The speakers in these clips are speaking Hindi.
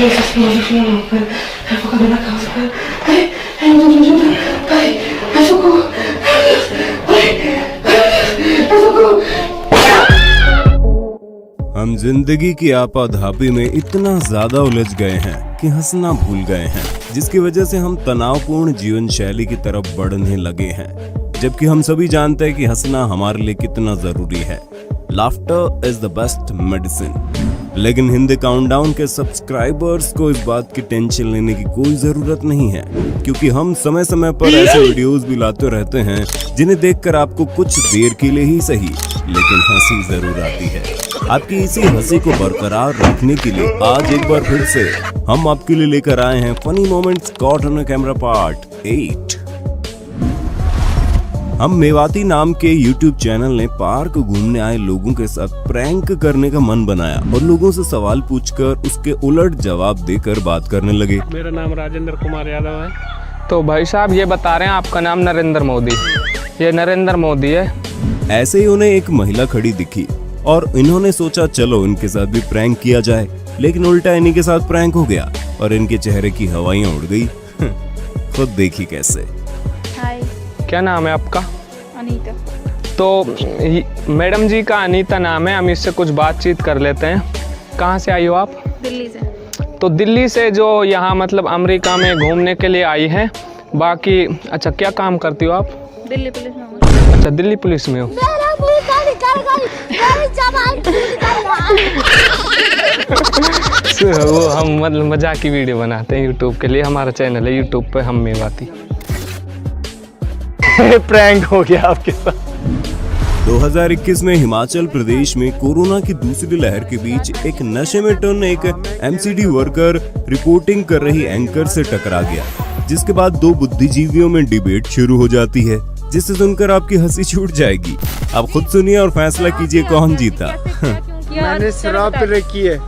हम जिंदगी की आपाधापी में इतना ज्यादा उलझ गए हैं कि हंसना भूल गए हैं, जिसकी वजह से हम तनावपूर्ण जीवन शैली की तरफ बढ़ने लगे हैं, जबकि हम सभी जानते हैं कि हंसना हमारे लिए कितना जरूरी है। Laughter is the best medicine. लेकिन हिंदी काउंटडाउन के सब्सक्राइबर्स को इस बात की टेंशन लेने की कोई जरूरत नहीं है, क्योंकि हम समय समय पर ऐसे वीडियोस भी लाते रहते हैं जिन्हें देखकर आपको कुछ देर के लिए ही सही लेकिन हंसी जरूर आती है। आपकी इसी हंसी को बरकरार रखने के लिए आज एक बार फिर से हम आपके लिए लेकर आए हैं funny moments caught on camera part 8। हम मेवाती नाम के YouTube चैनल ने पार्क घूमने आए लोगों के साथ प्रैंक करने का मन बनाया और लोगों से सवाल पूछकर उसके उलट जवाब देकर बात करने लगे। मेरा नाम राजेंद्र कुमार यादव है। तो भाई साहब ये बता रहे हैं आपका नाम नरेंद्र मोदी, ये नरेंद्र मोदी है। ऐसे ही उन्हें एक महिला खड़ी दिखी और इन्होंने सोचा चलो इनके साथ भी प्रैंक किया जाए, लेकिन उल्टा इन्हीं के साथ प्रैंक हो गया और इनके चेहरे की हवाइयां उड़ गई। खुद देखी कैसे। क्या नाम है आपका? अनीता। तो मैडम जी का अनीता नाम है, हम इससे कुछ बातचीत कर लेते हैं। कहाँ से आई हो आप? दिल्ली से। तो दिल्ली से जो यहाँ मतलब अमेरिका में घूमने के लिए आई हैं। बाकी अच्छा क्या काम करती हो आप? दिल्ली पुलिस में हूँ। अच्छा दिल्ली पुलिस में हो। वो हम मतलब मजाक की वीडियो बनाते हैं यूट्यूब के लिए, हमारा चैनल है यूट्यूब पे हम मेवाती। प्रैंक हो गया आपके साथ। 2021 में हिमाचल प्रदेश में कोरोना की दूसरी लहर के बीच एक नशे में टन एक MCD वर्कर रिपोर्टिंग कर रही एंकर से टकरा गया, जिसके बाद दो बुद्धिजीवियों में डिबेट शुरू हो जाती है, जिसे सुनकर आपकी हंसी छूट जाएगी। आप खुद सुनिए और फैसला कीजिए कौन जीता। मैंने शराब पी रखी है।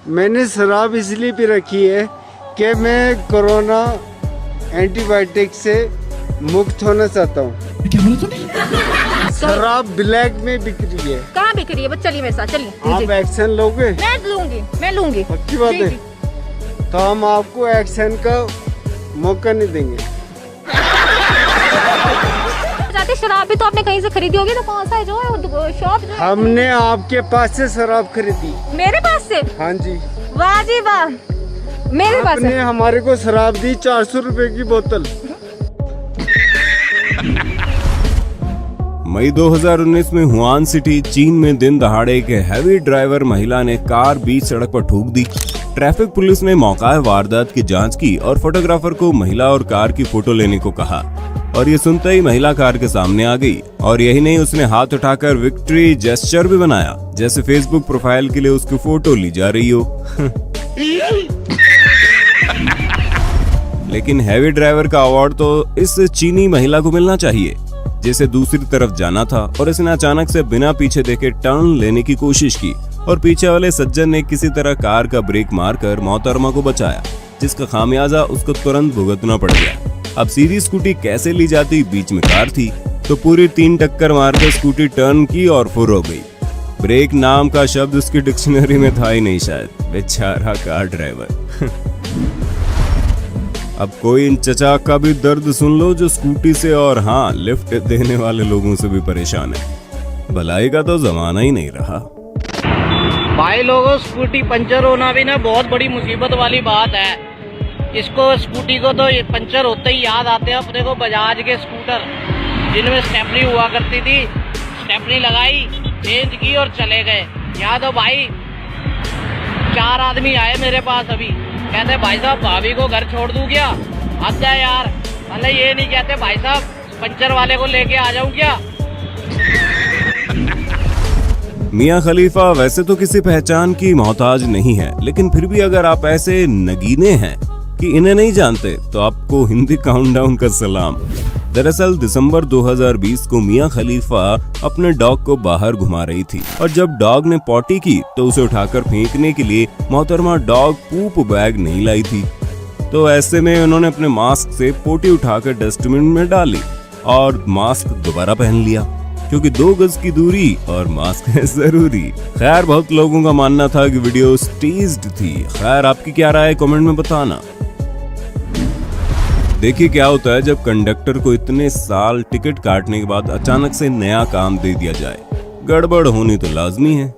मैंने शराब इसलिए पी रखी है कि मैं कोरोना एंटीबायोटिक से मुक्त होना चाहता हूँ। शराब ब्लैक में बिक रही है। कहाँ बिक रही है? बस चलिए मेरे साथ, चलिए। आप एक्शन लोगे? मैं लूंगी। पक्की बात है? तो हम आपको एक्शन का मौका नहीं देंगे। शराब भी तो आपने कहीं से खरीदी होगी, तो कौन सा है जो है शॉप? हमने आपके पास से शराब खरीदी। मेरे पास से? हाँ जी। वाह जी वाह, मेरे पास आपने हमारे को शराब दी 400 रुपए की बोतल। मई 2019 में हुआन सिटी चीन में दिन दहाड़े एक हैवी ड्राइवर महिला ने कार बीच सड़क पर ठोक दी। ट्रैफिक पुलिस ने मौका वारदात की जांच की और फोटोग्राफर को महिला और कार की फोटो लेने को कहा, और ये सुनते ही महिला कार के सामने आ गई। और यही नहीं, उसने हाथ उठाकर विक्ट्री जेस्चर भी बनाया, जैसे फेसबुक प्रोफाइल के लिए उसकी फोटो ली जा रही हो। लेकिन हैवी ड्राइवर का अवार्ड तो इस चीनी महिला को मिलना चाहिए, जिसे दूसरी तरफ जाना था और इसने अचानक से बिना पीछे देखे टर्न लेने की कोशिश की और पीछे वाले सज्जन ने किसी तरह कार का ब्रेक मारकर मोहतरमा को बचाया, जिसका खामियाजा उसको तुरंत भुगतना पड़ गया। अब सीधी स्कूटी कैसे ली जाती, बीच में कार थी, तो पूरी 3 टक्कर मारकर स्कूटी टर्न की और फुर हो गई। ब्रेक नाम का शब्द उसकी डिक्शनरी में था ही नहीं शायद। बेचारा कार ड्राइवर। अब कोई इन चचा का भी दर्द सुन लो जो स्कूटी से और हाँ लिफ्ट देने वाले लोगों से भी परेशान है। भलाई का तो जमाना ही नहीं रहा। भाई लोगों, स्कूटी पंचर होना भी ना बहुत बड़ी मुसीबत वाली बात है। इसको स्कूटी को तो पंचर होते ही याद आते हैं अपने को बजाज के स्कूटर, जिनमें स्टेपनी हुआ करती थी। स्टेपनी लगाई, चेंज की और चले गए। यहाँ तो भाई 4 आदमी आए मेरे पास अभी, कहते भाई साहब भाभी को घर छोड़ दूं क्या? हद जाए यार। मतलब ये नहीं कहते भाई साहब पंचर वाले को लेके आ जाऊं क्या? मियां खलीफा वैसे तो किसी पहचान की मोहताज नहीं है, लेकिन फिर भी अगर आप ऐसे नगीने हैं कि इन्हें नहीं जानते तो आपको हिंदी काउंटडाउन का सलाम। दरअसल दिसंबर 2020 को मियां खलीफा अपने डॉग को बाहर घुमा रही थी और जब डॉग ने पॉटी की तो उसे उठाकर फेंकने के लिए मोहतरमा डॉग पूप बैग नहीं लाई थी। तो ऐसे में उन्होंने अपने मास्क से पोटी उठाकर डस्टबिन में डाली और मास्क दोबारा पहन लिया। क्योंकि 2 गज की दूरी और मास्क है जरूरी। खैर, बहुत लोगों का मानना था कि वीडियो स्टेज्ड थी। खैर, आपकी क्या राय है कमेंट में बताना। देखिए क्या होता है जब कंडक्टर को इतने साल टिकट काटने के बाद अचानक से नया काम दे दिया जाए। गड़बड़ होनी तो लाजमी है।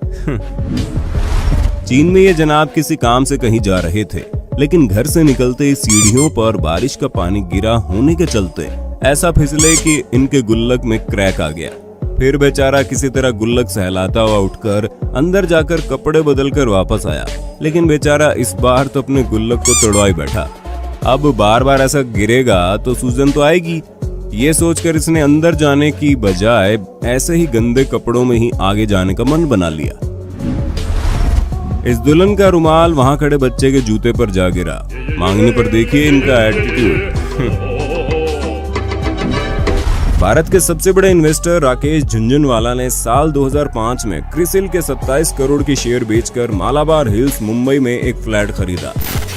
चीन में ये जनाब किसी काम से कहीं जा रहे थे, लेकिन घर से निकलते सीढ़ियों पर बारिश का पानी गिरा होने के चलते ऐसा फिसले कि इनके गुल्लक में क्रैक आ गया। फिर बेचारा किसी तरह गुल्लक सहलाता हुआ उठकर अंदर जाकर कपड़े बदलकर वापस आया, लेकिन बेचारा इस बार तो अपने गुल्लक को तोड़वा ही बैठा। अब बार बार ऐसा गिरेगा तो सूजन तो आएगी। ये सोचकर इसने अंदर जाने की बजाय ऐसे ही गंदे कपड़ों में ही आगे जाने का मन बना लिया। इस दुल्हन का रुमाल वहां खड़े बच्चे के जूते पर जा गिरा। मांगने पर देखिए इनका एटीट्यूड। भारत के सबसे बड़े इन्वेस्टर राकेश झुनझुनवाला ने साल 2005 में क्रिसिल के 27 करोड़ की शेयर बेचकर मालाबार हिल्स मुंबई में एक फ्लैट खरीदा।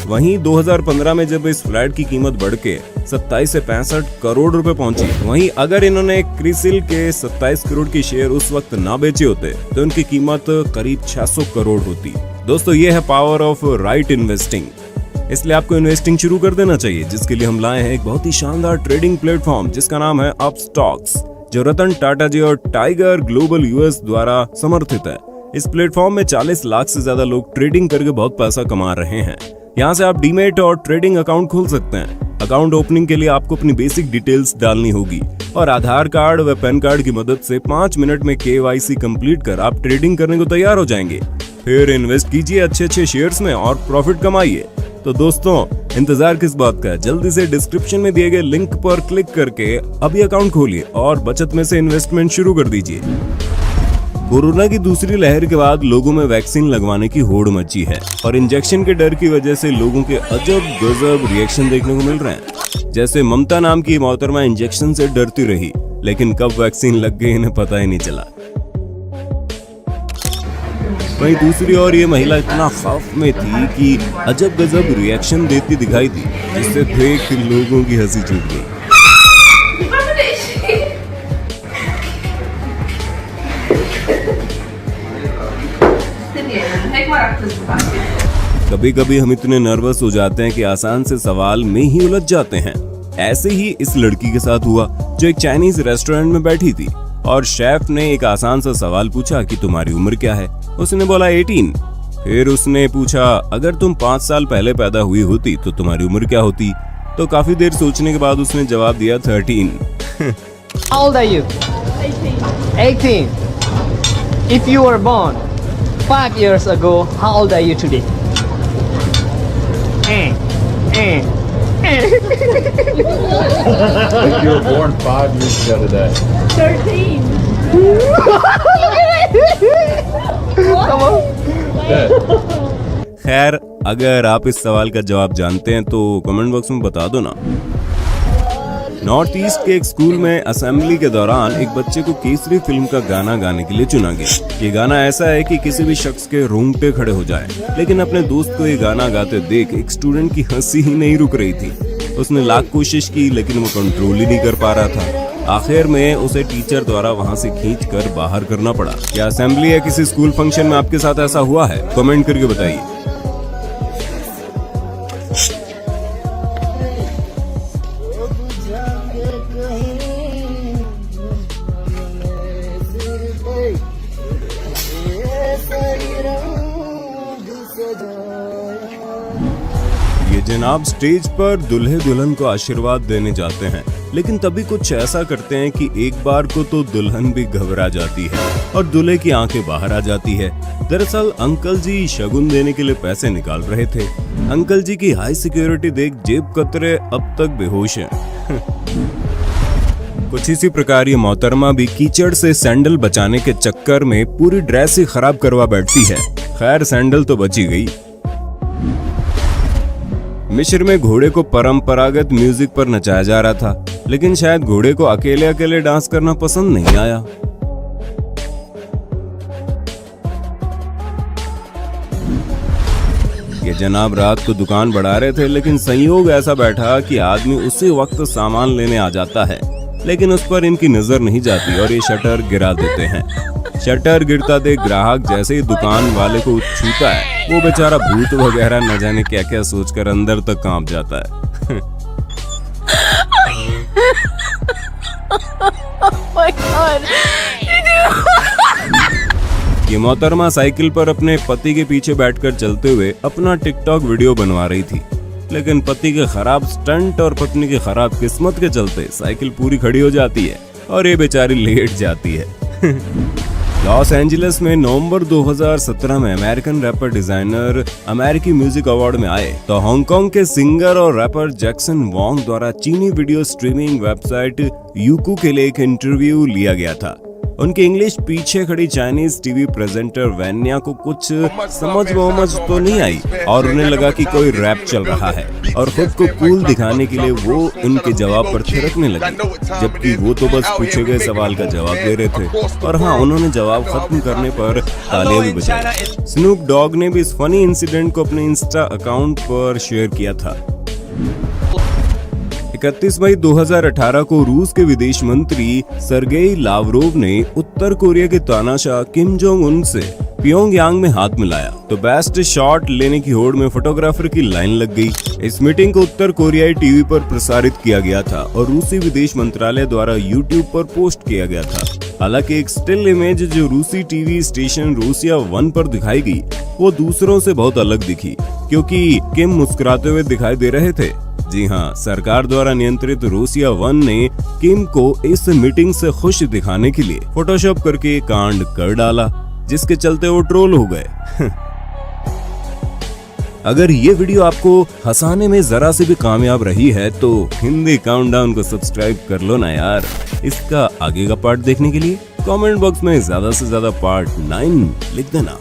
वहीं 2015 में जब इस फ्लैट की कीमत बढ़ के 27 से 65 करोड़ रुपए पहुंची, वहीं अगर इन्होंने क्रिसिल के 27 करोड़ की शेयर उस वक्त ना बेचे होते तो इनकी कीमत करीब 600 करोड़ होती। दोस्तों, ये है पावर ऑफ राइट इन्वेस्टिंग। इसलिए आपको इन्वेस्टिंग शुरू कर देना चाहिए, जिसके लिए हम लाए हैं एक बहुत ही शानदार ट्रेडिंग प्लेटफॉर्म जिसका नाम है अपस्टॉक्स, जो रतन टाटा जी और टाइगर ग्लोबल यूएस द्वारा समर्थित है। इस प्लेटफॉर्म में 40 लाख से ज्यादा लोग ट्रेडिंग करके बहुत पैसा कमा रहे हैं। यहाँ से आप डीमेट और ट्रेडिंग अकाउंट खोल सकते हैं। अकाउंट ओपनिंग के लिए आपको अपनी बेसिक डिटेल्स डालनी होगी और आधार कार्ड व पैन कार्ड की मदद से 5 मिनट में KYC कंप्लीट कर आप ट्रेडिंग करने को तैयार हो जाएंगे। फिर इन्वेस्ट कीजिए अच्छे शेयर्स में और प्रॉफिट कमाइए। तो दोस्तों, इंतजार किस बात का है? जल्दी से डिस्क्रिप्शन में दिए गए लिंक पर क्लिक करके अभी अकाउंट खोलिए और बचत में से इन्वेस्टमेंट शुरू कर दीजिए। कोरोना की दूसरी लहर के बाद लोगों में वैक्सीन लगवाने की होड़ मची है और इंजेक्शन के डर की वजह से लोगों के अजब गजब रिएक्शन देखने को मिल रहे हैं। जैसे ममता नाम की मोहतरमा इंजेक्शन से डरती रही, लेकिन कब वैक्सीन लग गई इन्हें पता ही नहीं चला। वहीं दूसरी ओर ये महिला इतना खौफ में थी कि अजब गजब रिएक्शन देती दिखाई दी, जिससे देख लोगों की हंसी छूट गई। कभी कभी हम इतने नर्वस हो जाते हैं कि आसान से सवाल में ही उलझ जाते हैं। ऐसे ही इस लड़की के साथ हुआ, जो एक चाइनीज रेस्टोरेंट में बैठी थी और शेफ ने एक आसान सा सवाल पूछा कि तुम्हारी उम्र क्या है। उसने बोला 18। फिर उसने पूछा अगर तुम 5 साल पहले पैदा हुई होती तो तुम्हारी उम्र क्या होती। तो काफी देर सोचने के बाद उसने जवाब दिया 13। How old are you? 18. If you were born 5 years ago, how old are you today? If you were born 5 years ago today. 13. Come on. खैर, अगर आप इस सवाल का जवाब जानते हैं तो कमेंट बॉक्स में बता दो ना। नॉर्थ ईस्ट के एक स्कूल में असेंबली के दौरान एक बच्चे को केसरी फिल्म का गाना गाने के लिए चुना गया। ये गाना ऐसा है कि किसी भी शख्स के रोंगटे खड़े हो जाए, लेकिन अपने दोस्त को ये गाना गाते देख एक स्टूडेंट की हंसी ही नहीं रुक रही थी। उसने लाख कोशिश की, लेकिन वो कंट्रोल ही नहीं कर पा रहा था। आखिर में उसे टीचर द्वारा वहाँ से खींच कर बाहर करना पड़ा। क्या असेंबली या किसी स्कूल फंक्शन में आपके साथ ऐसा हुआ है? कमेंट करके बताइए। ये जनाब स्टेज पर दूल्हे दुल्हन को आशीर्वाद देने जाते हैं, लेकिन तभी कुछ ऐसा करते हैं कि एक बार को तो दुल्हन भी घबरा जाती है और दूल्हे की आंखें बाहर आ जाती है। दरअसल अंकल जी शगुन देने के लिए पैसे निकाल रहे थे। अंकल जी की हाई सिक्योरिटी देख जेब कतरे अब तक बेहोश हैं। कुछ इसी प्रकार ये मोहतरमा भी कीचड़ से सैंडल बचाने के चक्कर में पूरी ड्रेस ही खराब करवा बैठती है। खैर, सैंडल तो बची गई। मिस्र में घोड़े को परंपरागत म्यूजिक पर नचाया जा रहा था, लेकिन शायद घोड़े को अकेले अकेले डांस करना पसंद नहीं आया। ये जनाब रात को दुकान बढ़ा रहे थे, लेकिन संयोग ऐसा बैठा कि आदमी उसी वक्त सामान लेने आ जाता है। लेकिन उस पर इनकी नजर नहीं जाती और ये शटर गिरा देते हैं। शटर गिरता देख ग्राहक जैसे ही दुकान वाले को छूता है, वो बेचारा भूत वगैरह न जाने क्या क्या सोचकर अंदर तक कांप जाता है। ये मोहतरमा साइकिल पर अपने पति के पीछे बैठकर चलते हुए अपना टिकटॉक वीडियो बनवा रही थी, लेकिन पति के खराब स्टंट और पत्नी की खराब किस्मत के चलते साइकिल पूरी खड़ी हो जाती है और ये बेचारी लेट जाती है। लॉस एंजलिस में नवंबर 2017 में अमेरिकन रैपर डिजाइनर अमेरिकी म्यूजिक अवार्ड में आए तो हांगकांग के सिंगर और रैपर जैक्सन वोंग द्वारा चीनी वीडियो स्ट्रीमिंग वेबसाइट यूकू के लिए एक इंटरव्यू लिया गया था। उनकी इंग्लिश पीछे खड़ी चाइनीज टीवी प्रेजेंटर वैन्या को कुछ समझ तो नहीं आई और उन्हें लगा कि कोई रैप चल रहा है और खुद को कूल दिखाने के लिए वो उनके जवाब पर थिरकने लगी, जबकि वो तो बस पूछे गए सवाल का जवाब दे रहे थे। और हाँ, उन्होंने जवाब खत्म करने पर तालियां भी बजाई। स्नूप डॉग ने भी इस फनी इंसिडेंट को अपने इंस्टा अकाउंट पर शेयर किया था। 31 मई 2018 को रूस के विदेश मंत्री सरगेई लावरोव ने उत्तर कोरिया के तानाशाह किम जोंग उन से प्योंगयांग में हाथ मिलाया तो बेस्ट शॉट लेने की होड़ में फोटोग्राफर की लाइन लग गई। इस मीटिंग को उत्तर कोरियाई टीवी पर प्रसारित किया गया था और रूसी विदेश मंत्रालय द्वारा यूट्यूब पर पोस्ट किया गया था। हालांकि एक स्टिल इमेज जो रूसी टीवी स्टेशन रूसिया 1 पर दिखाई गई वो दूसरों से बहुत अलग दिखी, क्योंकि किम मुस्कुराते हुए दिखाई दे रहे थे। जी हाँ, सरकार द्वारा नियंत्रित रूसिया 1 ने किम को इस मीटिंग से खुश दिखाने के लिए फोटोशॉप करके कांड कर डाला, जिसके चलते वो ट्रोल हो गए। अगर ये वीडियो आपको हंसाने में जरा से भी कामयाब रही है तो हिंदी काउंटडाउन को सब्सक्राइब कर लो ना यार। इसका आगे का पार्ट देखने के लिए कमेंट बॉक्स में ज्यादा से ज्यादा पार्ट 9 लिख देना।